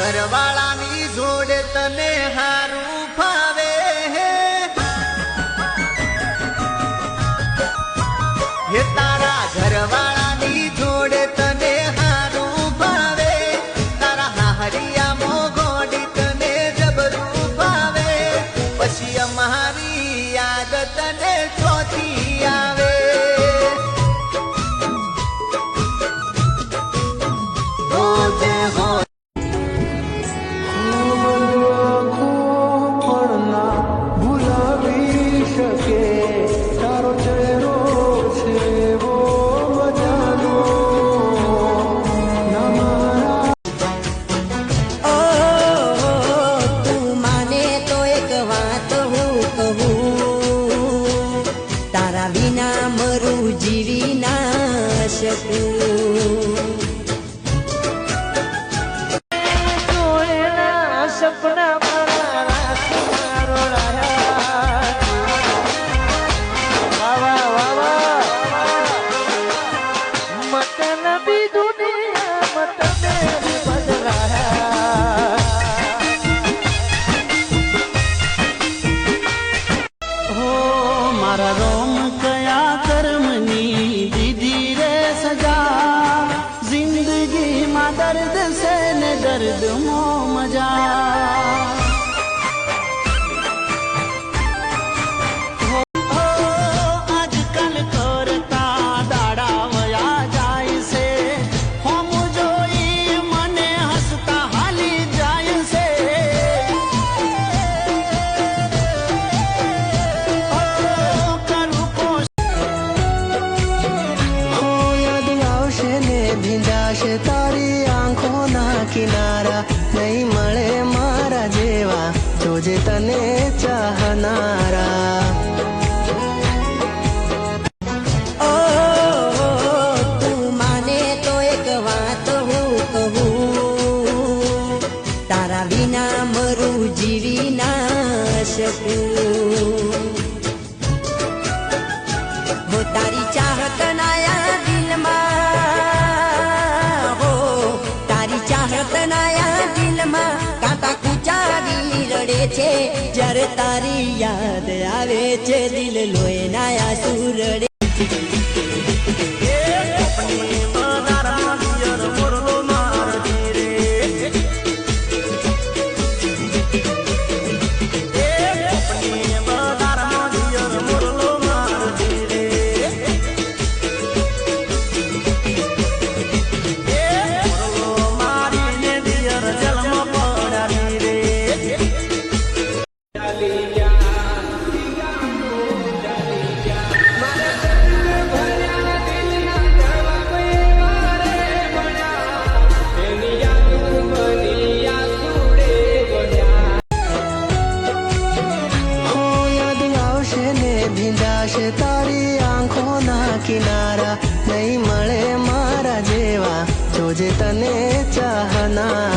ઘરવાળાની જોડે તને હારું ફાવે હે તારા ઘરવાળાની જોડે તને હારું ફાવે તારા હાહરિયા મોગોડી તને જબરું ફાવે પછી અમારી યાદ તને ચોથી આવે વિના મરું જીવી ના શકું સપના મતન બી દુનિયા મતન બદલાયા હો મારા રોમ दर्द से न दर्द मो मजा आजकल करता दाड़ा वया જાય છે હોમ જોઈ મને હસતા હાલી જાય છે કરું કોશ યાદ આવશે ને ભીંજાશે તારી કિનારા નહીં મળે મારા જેવા જોજે તને ચાહનારા ઓ તું માને તો એક વાત હું કહું તારા વિના મરું જીવી ના શકું હો તારી ચાહત નાયા દિલમાં હો તનાયા દિલમાં કાંટા કૂચાવી રડે છે જ્યારે તારી યાદ આવે છે દિલ લોહી નાયા સુરડે ભીંજાશે તારી આંખોના કિનારા નહીં મળે મારા જેવા જોજે તને ચાહના